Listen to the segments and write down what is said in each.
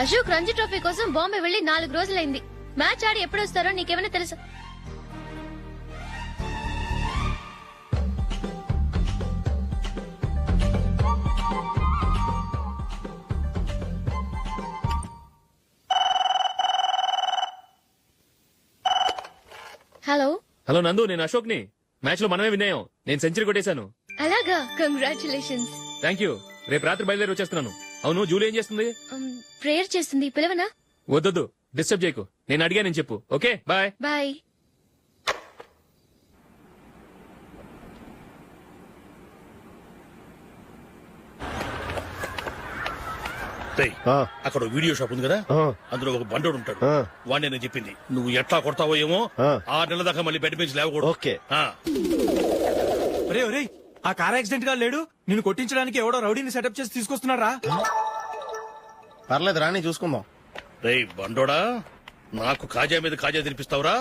Ashok Ranji trophy కోసం బాంబే వెళ్లి 4 రోజులైంది. మ్యాచ్ ఆడి ఎప్పుడు వస్తారో నీకేమైనా తెలుసా? హలో హలో నందు, నేను అశోక్ ని. మ్యాచ్ లో మనమే విన్నాయం. నేను సెంచరీ కొట్టేశాను. అలాగా, కంగ్రాచులేషన్స్. Thank you. రేపు రాత్రి బయలుదేరి వచ్చేస్తున్నాను. అవును, జూలీ ఏం చేస్తుంది? ప్రేయర్ చేస్తుంది, పిలవనా? వద్దొద్దు, డిస్టర్బ్ చేయకు. నేను అడిగానని చెప్పు. Okay, bye. బాయ్. అక్కడ వీడియో షాప్ ఉంది కదా, అందులో ఒక బండోడు ఉంటాడు. వాడిని నేను చెప్పింది నువ్వు ఎట్లా కొడతావో ఏమో. 6 నెలల దాకా మళ్ళీ బెడ్ మీద లేవకూడదు. ఓకే. ఒరే ఆ కార్ యాక్సిడెంట్ గా లేడు, నిన్ను కొట్టించడానికి ఎవడో రౌడీని సెటప్ చేసి తీసుకొస్తున్నారా? పర్లేదు రాని చూసుకుందాం. రే బండోడా, నాకు కాజా మీద కాజా తినిపిస్తావురా?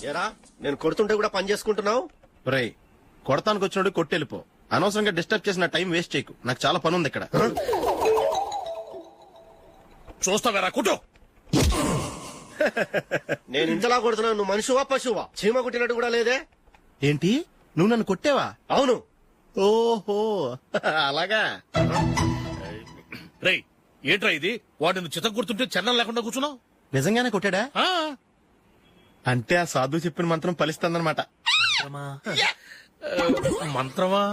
ఏరా నేను కొడుతుంటే కూడా పని చేసుకుంటున్నావు? రేయ్, కొడతానికి వచ్చినట్టు కొట్టెళ్ళిపో. అనవసరంగా డిస్టర్బ్ చేసిన టైం వేస్ట్ చేయకు. నాకు చాలా పని ఉంది ఇక్కడ. చూస్తావేరా కుటో. నేను ఇంతలా కొడుతున్నాను, నువ్వు మనిషివా పశువా? చీమ కొట్టినట్టు కూడా లేదే. ఏంటి, నువ్వు నన్ను కొట్టేవా? అవును. ఓహో అలాగా. రేయ్ ఏంట్రా ఇది? వాడు నువ్వు చిత్తం కొడుతుంటే చలనం లేకుండా కూర్చున్నావు. నిజంగానే కొట్టాడా? అంటే ఆ సాధువు చెప్పిన మంత్రం ఫలిస్తుందన్నమాట. మంత్రమా?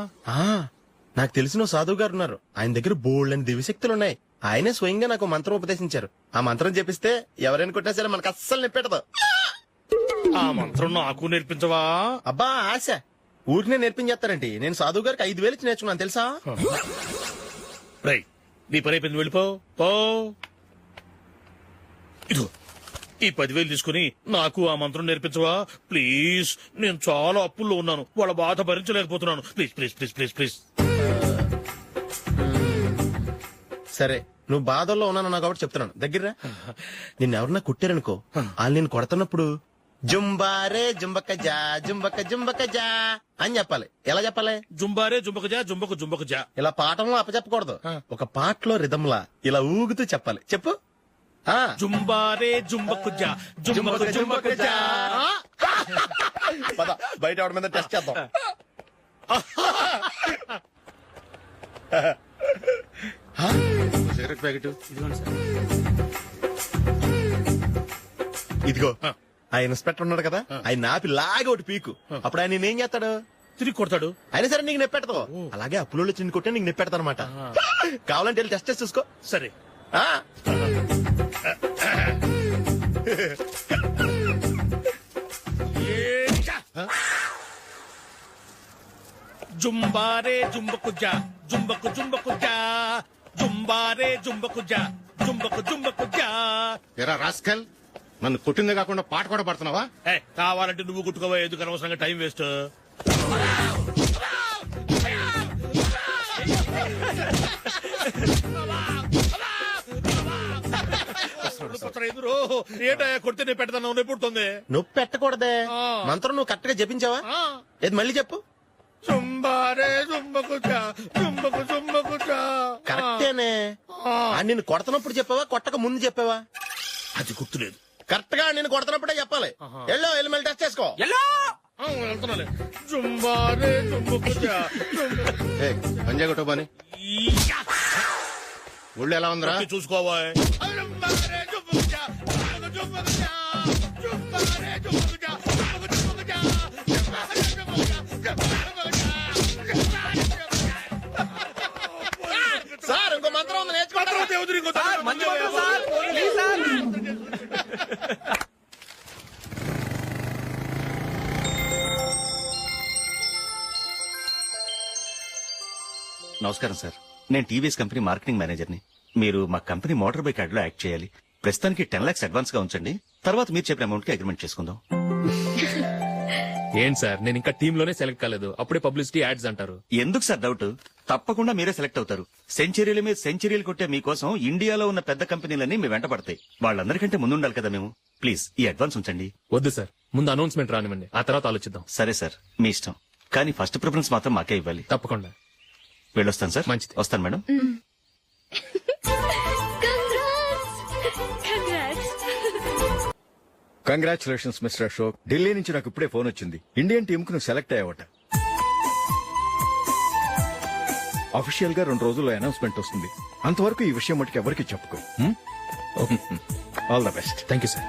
నాకు తెలిసిన సాధువు గారు ఉన్నారు. ఆయన దగ్గర బోల్డని దివ్యశక్తులు ఉన్నాయి. ఆయనే స్వయంగా నాకు మంత్రం ఉపదేశించారు. ఆ మంత్రం చెప్పిస్తే ఎవరైనా కొట్టినా సరే మనకు అస్సలు నిప్పెట్టదు. ఆ మంత్రం నాకు నేర్పించవా? అబ్బా ఆశ, ఊరినే నేర్పించేస్తారండి. నేను సాధువు గారికి 5,000 ఇచ్చి నేర్చుకున్నాను తెలుసా? రేయ్ నీ పని అయిపోయింది, వెళ్ళిపో. ఇదిగో ఈ 10,000 తీసుకుని నాకు ఆ మంత్రం నేర్పించవా ప్లీజ్? నేను చాలా అప్పుల్లో ఉన్నాను, వాళ్ళ బాధ భరించలేకపోతున్నాను. Please please please please please. సరే, నువ్వు బాధల్లో ఉన్నాను నాకు కాబట్టి చెప్తున్నాను. దగ్గర నిన్ను ఎవరన్నా కొట్టారనుకో, వాళ్ళు నేను కొడుతున్నప్పుడు జుంబారే జుంబక జా జుంబక జుంబక జా అని చెప్పాలి. ఎలా చెప్పాలి? జుంబారే జుంబక జా జుంబకు జుంబకు జా. ఇలా పాఠంలో అప్పచెప్పకూడదు. ఒక పాటలో రిధంలా ఇలా ఊగుతూ చెప్పాలి. చెప్పు. జుంబారే జుంబకు జా జుంబకు జుంబకు జా. పద బయట ఆవిడ మీద టెస్ట్ చేద్దాం. సిగరెట్ ప్యాకెట్ ఇదిగో. ఆ ఇన్స్పెక్టర్ ఉన్నాడు కదా, ఆయన ఆపి లాగే ఒకటి పీకు. అప్పుడు ఆయన నేనేం చేస్తాడు? తిరిగి కొడతాడు. అయినా సరే నీకు నెప్పెడతావు. అలాగే అప్పులో చిన్న కొట్టే నీకు నెప్పెడతా అనమాట. కావాలంటే వెళ్ళి టెస్ట్ చేసి చూసుకో. సరే. జుంబారే జుంబకు జా జుంబకు జుంబకు జా జుంబారే జుంబకు జా జుంబకు జుంబకు జా. ఎరా రాస్కల్, నన్ను కొట్టిందే కాకుండా పాట కూడా పడుతున్నావా? కావాలంటే నువ్వు కుట్టుకోవా, ఎందుకు అనవసరంగా టైం వేస్ట్. ఏంటో కొడితే నేను పెడతాను, నొప్పి పుడుతుంది. నొప్పి పెట్టకూడదే. మంత్రం నువ్వు కరెక్ట్ గా జపించావా? ఏది మళ్ళీ చెప్పు. జుంబారే జుంబకు జా జుంబకు జుంబకు జా. కరెక్టేనే. నిన్ను కొడుతున్నప్పుడు చెప్పావా, కొట్టక ముందు చెప్పావా? అది గుర్తులేదు. కరెక్ట్ గా నేను కొడుతున్నప్పుడే చెప్పాలి. వెళ్ళి మళ్ళీ టెస్ట్ చేసుకో. వెళ్తున్నాను. జుంబారే జుంబకు జా పంజా కొట్టబాని ఒళ్ళు ఎలా ఉందిరా చూసుకోవా. సార్ ఇంకో మంత్రం ఉంది, నేర్చుకుంటారు. నమస్కారం సార్, నేను టీవీఎస్ కంపెనీ మార్కెటింగ్ మేనేజర్ని. మీరు మా కంపెనీ మోటార్ బైక్ యాడ్ లో యాక్ట్ చేయాలి. ప్రస్తుతానికి 10 lakhs అడ్వాన్స్ గా ఉంచండి, తర్వాత మీరు చెప్పిన అమౌంట్ కి అగ్రిమెంట్ చేసుకుందాం. ఏంటి సార్, నేను ఇంకా టీమ్ లోనే సెలెక్ట్ కాలేదు, అప్పుడే పబ్లిసిటీ యాడ్స్ అంటారు. ఎందుకు సార్ డౌట్? తప్పకుండా మీరే సెలెక్ట్ అవుతారు. సెంచరీల మీద సెంచరీలు కొట్టే మీకోసం ఇండియాలో ఉన్న పెద్ద కంపెనీలన్నీ మీ వెంట పడతాయి. వాళ్ళందరికంటే ముందుండాలి కదా మేము. ప్లీజ్ ఈ అడ్వాన్స్ ఉంచండి. వద్దు సార్, ముందు అనౌన్స్మెంట్ రానివ్వండి, ఆ తర్వాత ఆలోచిద్దాం. సరే సార్, మీ ఇష్టం, కానీ ఫస్ట్ ప్రిఫరెన్స్ మాత్రం మాకే ఇవ్వాలి. తప్పకుండా. వెళ్ళొస్తాను సార్. మంచిది. వస్తాను madam. Congratulations mister Ashok. Delhi నుంచి నాకు ఇప్పుడే ఫోన్ వచ్చింది. ఇండియన్ టీమ్ కు నువ్వు సెలెక్ట్ అయ్యావట. అఫీషియల్ గా 2 రోజుల్లో అనౌన్స్మెంట్ వస్తుంది. అంతవరకు ఈ విషయం మటుకు ఎవరికి చెప్పుకో. All the best. Thank you sir.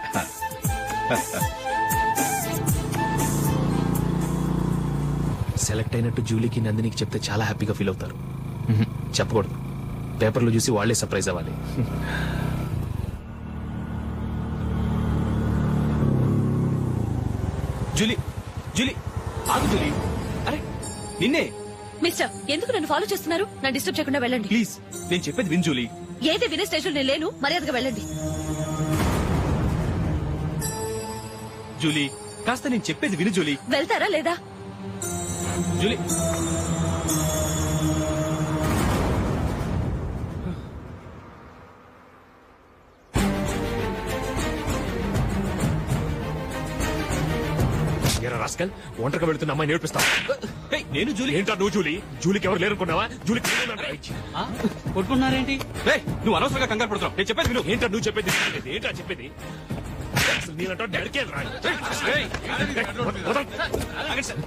Select అయినట్టు జూలీకి నందినికి చెప్తే చాలా హ్యాపీగా ఫీల్ అవుతారు. చెప్పకూడదు, పేపర్లో చూసి వాళ్లే సర్ప్రైజ్ అవ్వాలి. జూలీ, జూలీ, ఆగు జూలీ. అరే నిన్నే. మిస్టర్, ఎందుకు నన్ను ఫాలో చేస్తున్నారు? నా డిస్టర్బ్ చేయకుండా వెళ్ళండి ప్లీజ్, నేను చెప్పేది విన్ జూలీ. ఏదే వినే స్టేజ్ లో నేను లేను. మర్యాదగా వెళ్ళండి. జూలీ, కాస్త నేను చెప్పేది విను జూలీ. వెళ్తారా లేదా? జూలీ, రాస్కల్, ఒంటరిగా వెళ్తున్న అమ్మాయి నేర్పిస్తా. ఏయ్, నేను జూలీ. ఏంటా నువ్వు జూలీ? జూలీకి ఎవరు లేరనుకున్నావా? జూలీకి కొట్టుకున్నారేంటి? నువ్వు అనవసరంగా కంగారు పడుతున్నావు. నేను చెప్పేది విను. ఏంటా నువ్వు చెప్పేది? ఏంటా చెప్పేది? అసలు నేనంటా డాడీకే రా. ఏయ్, ఆగండి సార్.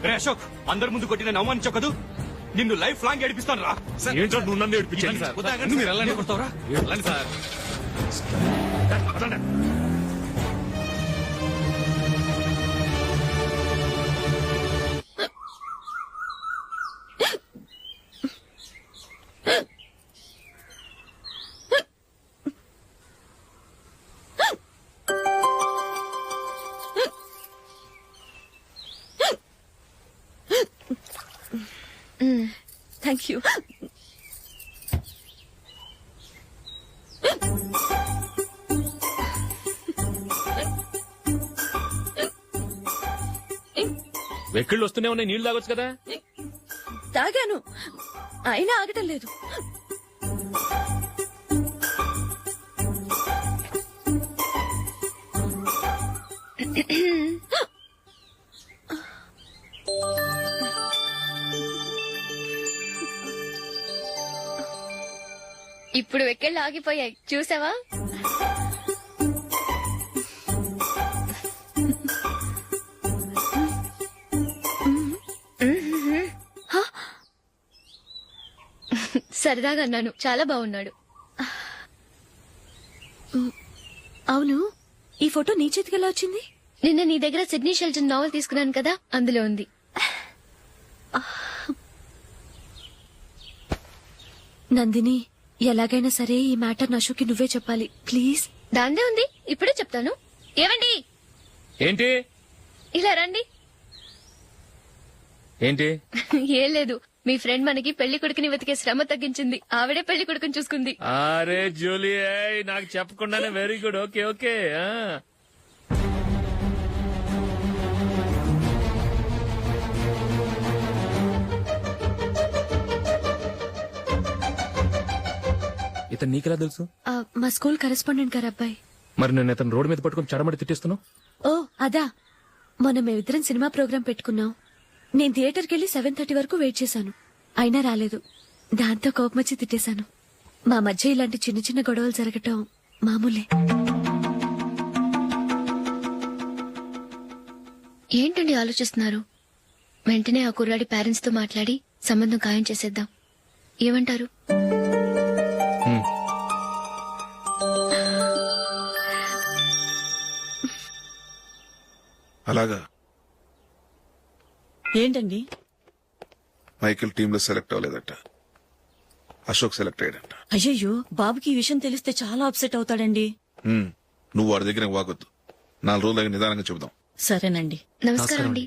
రే అశోక్, అందరి ముందు కొట్టి నన్ను అవమానించావు కదూ. నిన్ను లైఫ్ లాంగ్ ఏడిపిస్తాను రా. ఏంటో నువ్వు నన్ను ఏడిపించాను. మీరు వెళ్ళండి. కొడతావురా? వెళ్ళండి సార్. Thank you. వెక్కిళ్ళు వస్తూనే ఉన్నాయి, నీళ్లు తాగొచ్చు కదా. తాగాను, అయినా ఆగటం లేదు. ఇప్పుడు వెక్కెళ్ళు ఆగిపోయాయి, చూసావా? సరదాగా అన్నాను, చాలా బాగున్నాడు. అవును, ఈ ఫోటో నీ చేతికి ఎలా వచ్చింది? నిన్న నీ దగ్గర సిడ్నీ షెల్టన్ నావెల్ తీసుకున్నాను కదా, అందులో ఉంది. నందిని, ఎలాగైనా సరే ఈ మ్యాటర్ నషుకి నువ్వే చెప్పాలి ప్లీజ్. దాందే ఉంది, ఇప్పుడే చెప్తాను. ఏవండి, ఏంటి ఇలా రండి. ఏంటి? ఏం లేదు, మీ ఫ్రెండ్ మనకి పెళ్లి కొడుకుని వెతికే శ్రమ తగ్గించింది. ఆవిడే పెళ్లి కొడుకుని చూసుకుంది. అరే జూలీ, నాకు చెప్పకుండానే వెరీ గుడ్. Okay okay. ఇతను నీకెలా తెలుసు? మా స్కూల్ కరెస్పాండెంట్ గారు అబ్బాయి. మరి నేను ఇతను రోడ్డు మీద పట్టుకుని చడమడి తిట్టేస్తున్నావు. ఓ అదా, మొన్న మేమిద్దరం సినిమా ప్రోగ్రాం పెట్టుకున్నాం. నేను థియేటర్కి వెళ్లి 7:30 వరకు వెయిట్ చేశాను, అయినా రాలేదు. దాంతో కోపమొచ్చి తిట్టేశాను. మా మధ్య ఇలాంటి చిన్న చిన్న గొడవలు జరగటం మామూలే. ఏంటండి ఆలోచిస్తున్నారు? వెంటనే ఆ కుర్రాడి పేరెంట్స్ తో మాట్లాడి సంబంధం ఖాయం చేసేద్దాం. ఏమంటారు? అలాగా. ఏంటండి? మైకిల్ టీమ్ లో సెలెక్ట్ అవ్వలేదట, అశోక్ సెలెక్ట్ అయ్యాడంట. అయ్యయ్యో, బాబుకి ఈ విషయం తెలిస్తే చాలా అప్సెట్ అవుతాడండి. నువ్వు వాడి దగ్గర వాగొద్దు. 4 రోజులు నిదానంగా చెబుదాం. సరేనండి. నమస్కారం అండి.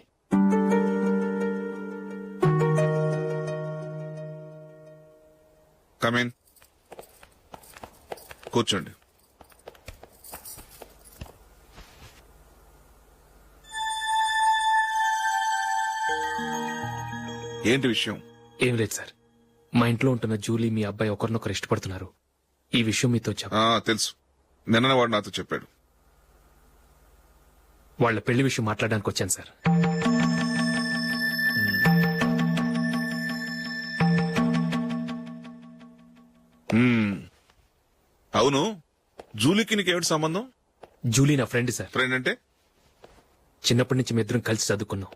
కమేన్, కూర్చోండి. ఏంటి విషయం? ఏం లేదు సార్, మా ఇంట్లో ఉంటున్న జూలీ మీ అబ్బాయి ఒకరినొకరు ఇష్టపడుతున్నారు. ఈ విషయం మీతో తెలుసు, నిన్న వాడు నాతో చెప్పాడు. వాళ్ళ పెళ్లి విషయం మాట్లాడడానికి వచ్చాను సార్. అవును, జూలీకి నీకేమిటి సంబంధం? జూలీ నా ఫ్రెండ్ సార్. ఫ్రెండ్ అంటే? చిన్నప్పటి నుంచి మీ ఇద్దరం కలిసి చదువుకున్నాం.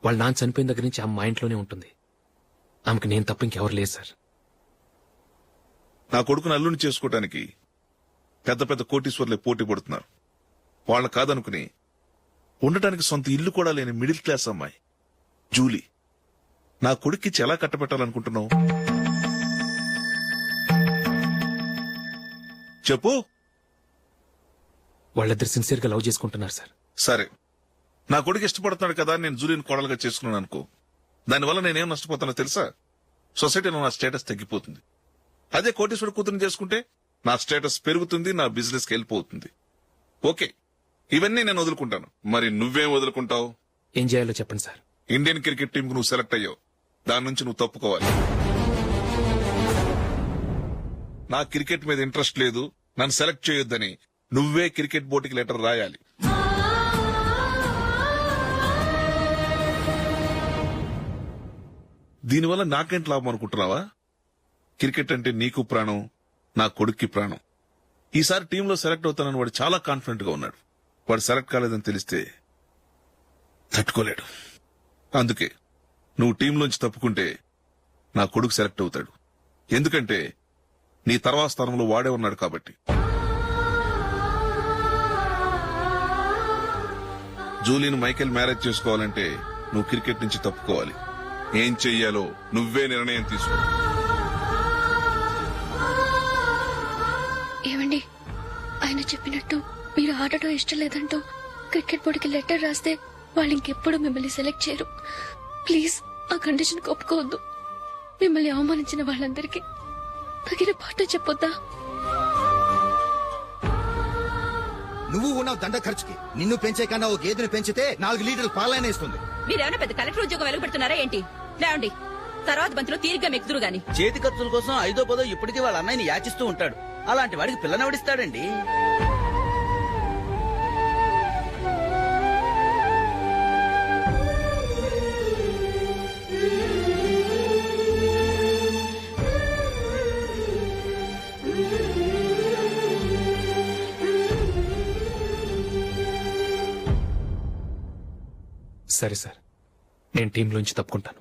వాళ్ళ నాన్న చనిపోయిన దగ్గర నుంచి ఆమె మా ఇంట్లోనే ఉంటుంది. ఆమెకు నేను తప్ప ఇంకెవరు లేదు సార్. నా కొడుకును అల్లుని చేసుకోవటానికి పెద్ద పెద్ద కోటీశ్వర్లే పోటీ పడుతున్నారు. వాళ్ళ కాదనుకుని ఉండటానికి సొంత ఇల్లు కూడా లేని మిడిల్ క్లాస్ అమ్మాయి జూలీ నా కొడుక్కిచ్చి ఎలా కట్టబెట్టాలనుకుంటున్నావు? చెప్పు. వాళ్ళిద్దరు సిన్సియర్ గా లవ్ చేసుకుంటున్నారు సార్. సరే, నా కొడుకు ఇష్టపడుతున్నాడు కదా అని నేను జూలీని కోడలుగా చేసుకున్నాను అనుకో. దానివల్ల నేనేం నష్టపోతానో తెలుసా? సొసైటీలో నా స్టేటస్ తగ్గిపోతుంది. అదే కోటీశ్వరుడు కూతురుని చేసుకుంటే నా స్టేటస్ పెరుగుతుంది, నా బిజినెస్ కి వెళ్ళిపోతుంది. ఓకే, ఇవన్నీ నేను వదులుకుంటాను. మరి నువ్వేం వదులుకుంటావు? ఏం చేయాలో చెప్పండి సార్. ఇండియన్ క్రికెట్ టీం కు నువ్వు సెలెక్ట్ అయ్యావు, దాని నుంచి నువ్వు తప్పుకోవాలి. నా క్రికెట్ మీద ఇంట్రెస్ట్ లేదు, నన్ను సెలెక్ట్ చేయొద్దని నువ్వే క్రికెట్ బోర్డుకి లెటర్ రాయాలి. దీనివల్ల నాకేంటి లాభం అనుకుంటున్నావా? క్రికెట్ అంటే నీకు ప్రాణం, నా కొడుక్కి ప్రాణం. ఈసారి టీంలో సెలెక్ట్ అవుతానని వాడు చాలా కాన్ఫిడెంట్ గా ఉన్నాడు. వాడు సెలెక్ట్ కాలేదని తెలిస్తే తట్టుకోలేడు. అందుకే నువ్వు టీంలోంచి తప్పుకుంటే నా కొడుకు సెలెక్ట్ అవుతాడు. ఎందుకంటే నీ తర్వాత స్థానంలో వాడే ఉన్నాడు కాబట్టి. జూలీని మైకేల్ మ్యారేజ్ చేసుకోవాలంటే నువ్వు క్రికెట్ నుంచి తప్పుకోవాలి. ఏం చెయ్యాలో నువ్వే నిర్ణయం తీసుకో. ఏమండి, ఆయన చెప్పినట్టు మీరు ఆడటం ఇష్టం లేదంటూ క్రికెట్ బోర్డుకి లెటర్ రాస్తే వాళ్ళు ఇంకెప్పుడు మిమ్మల్ని సెలెక్ట్ చేయరు. ప్లీజ్ ఆ కండిషన్ ఒప్పుకోవద్దు. మిమ్మల్ని అవమానించిన వాళ్ళందరికీ తగిన పాట చెప్పొద్దా? నువ్వు ఉన్నావు దండ ఖర్చుకి. నిన్ను పెంచే కన్నా ఓ గేదెను పెంచితే 4 లీటర్లు పాలైన ఇస్తుంది. మీరేమైనా పెద్ద కలెక్టర్ ఉద్యోగం వెలుగుపెడుతున్నారా ఏంటి? లేవండి, తర్వాత బంతిలో తీరిగ్గా మెక్కుదురు గాని. చేతి ఖర్చుల కోసం 5ో 10ో ఇప్పటికీ వాళ్ళ అన్నయ్యని యాచిస్తూ ఉంటాడు. అలాంటి వాడికి పిల్లనవడిస్తాడండి. సరే సార్, నేను టీంలోంచి తప్పుకుంటాను.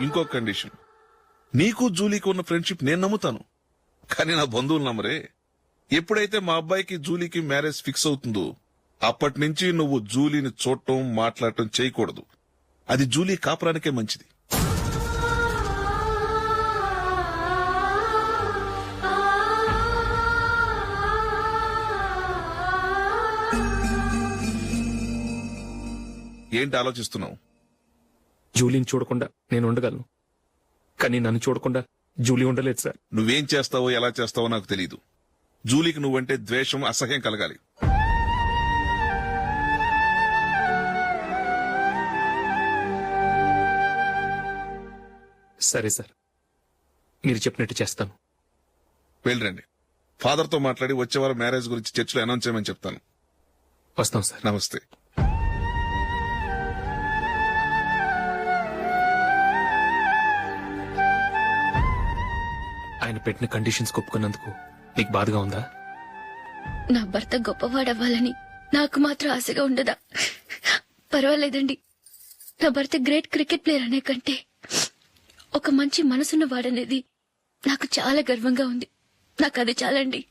ఇంకో కండిషన్, నీకు జూలీకి ఉన్న ఫ్రెండ్షిప్ నేను నమ్ముతాను, కానీ నా బంధువులు నమ్మరే. ఎప్పుడైతే మా అబ్బాయికి జూలీకి మ్యారేజ్ ఫిక్స్ అవుతుందో అప్పటి నుంచి నువ్వు జూలీని చూడటం మాట్లాడటం చేయకూడదు. అది జూలీ కాపురానికే మంచిది. ఏంటి ఆలోచిస్తున్నావు? జూలీని చూడకుండా నేను ఉండగలను, కానీ నన్ను చూడకుండా జూలీ ఉండలేదు సార్. నువ్వేం చేస్తావో ఎలా చేస్తావో నాకు తెలీదు. జూలీకి నువ్వంటే ద్వేషం, అసహ్యం కలగాలి. సరే సార్, మీరు చెప్పినట్టు చేస్తాను. వెళ్ళండి, ఫాదర్తో మాట్లాడి వచ్చే వారం మ్యారేజ్ గురించి చర్చిలో అనౌన్స్ చేయమని చెప్తాను. వస్తాం సార్. నమస్తే. ఆయన పెట్టిన కండిషన్స్ ఒప్పుకున్నందుకు నీకు బాధగా ఉందా? నా భర్త గొప్పవాడవ్వాలని నాకు మాత్రం ఆశగా ఉండదా? పర్వాలేదండి, నా భర్త గ్రేట్ క్రికెట్ ప్లేయర్ అనే కంటే ఒక మంచి మనసున్న వాడనేది నాకు చాలా గర్వంగా ఉంది. నాకు అది చాలండి.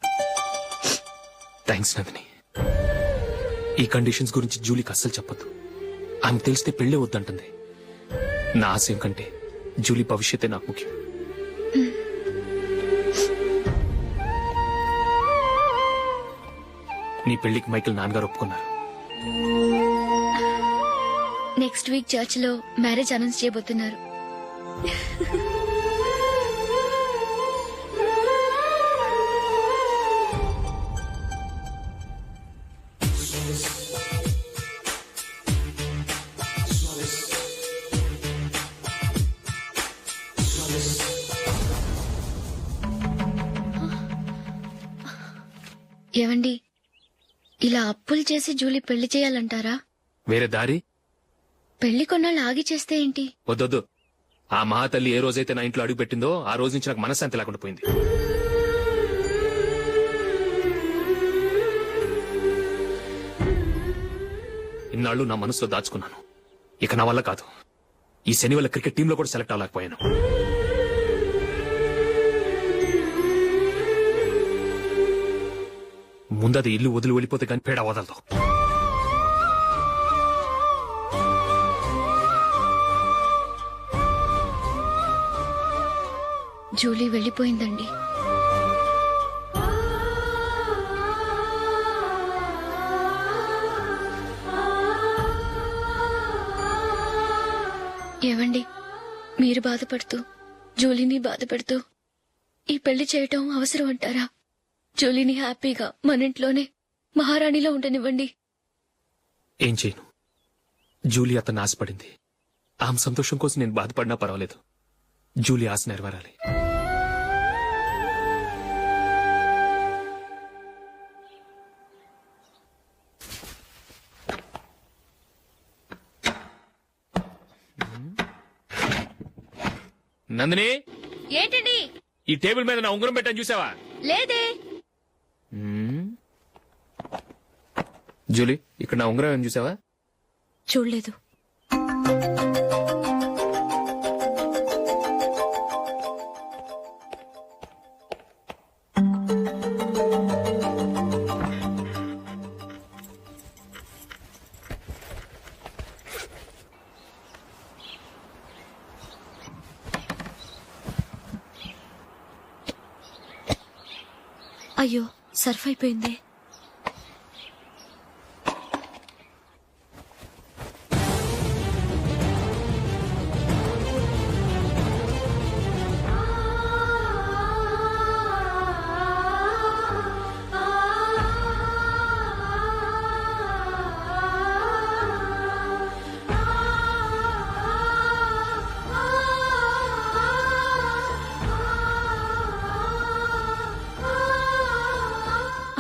థ్యాంక్స్ నందిని. ఈ కండిషన్స్ గురించి జూలీకి అస్సలు చెప్పొద్దు. ఆమెకు తెలిస్తే పెళ్లే వద్దంటుంది. నా ఆశయం కంటే జూలీ భవిష్యత్తే నాకు ముఖ్యం. నీ పెళ్లికి మైకేల్ నాన్నగారు ఒప్పుకున్నారు. నెక్స్ట్ వీక్ చర్చ్ లో మ్యారేజ్ అనౌన్స్ చేయబోతున్నారు. ఏవండి, ఇలా అప్పులు చేసి జూలీ పెళ్లి చేయాలంటారా? వేరే దారి పెళ్లి కొన్నాళ్ళు ఆగి చేస్తే ఏంటి? వద్దొద్దు. ఆ మహాతల్లి ఏ రోజైతే నా ఇంట్లో అడుగు పెట్టిందో ఆ రోజు నుంచి నాకు మనశ్శాంతి లేకుండా పోయింది. ఇన్నాళ్ళు నా మనసులో దాచుకున్నాను. ఇక నా వల్ల కాదు. ఈ శని వల్ల క్రికెట్ టీంలో కూడా సెలెక్ట్ అవ్వలేకపోయాను. ముందది ఇల్లు వదిలి వెళ్ళిపోతే కానీ పేడ వదలదు. జూలీ వెళ్ళిపోయిందండి. ఏవండి, మీరు బాధపడుతూ జూలీని బాధపెడుతూ ఈ పెళ్లి చేయటం అవసరం అంటారా? జూలీని హ్యాపీగా మన ఇంట్లోనే మహారాణిలో ఉండనివ్వండి. ఏం చేయను? జూలీ అతన్ని ఆశపడింది. ఆమె సంతోషం కోసం నేను బాధపడినా పర్వాలేదు. జూలీ ఆశ నెరవేరాలి. నందిని, ఏంటండి? ఈ టేబుల్ మీద నా ఉంగరం పెట్టని చూసావా? లేదే. జూలీ, ఇక్కడ నా ఉంగరం ఏమని చూసావా? చూడలేదు. అయ్యో, సర్ఫ్ అయిపోయింది.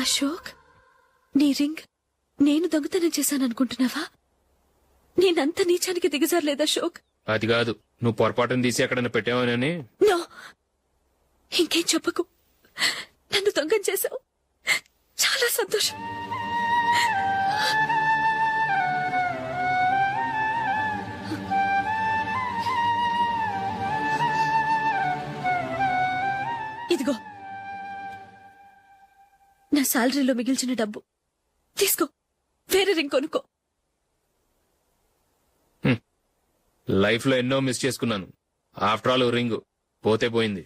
అశోక్, నీ రింగ్ నేను దొంగతనం చేశాననుకుంటున్నావా? నేనంత నీచానికి దిగజారలేదు అశోక్. అది కాదు, నువ్వు పొరపాటును తీసి ఎక్కడైనా పెట్టావని. నో, ఇంకేం చెప్పకు. నన్ను దొంగం చేశావు. చాలా సంతోషం. ఇదిగో నా శాలరీలో మిగిల్చిన డబ్బు తీసుకో. వేరే రింగ్ కొనుక్కో. లైఫ్ లో ఎన్నో మిస్ చేసుకున్నాను. ఆఫ్టర్ ఆల్ రింగ్ పోతే పోయింది.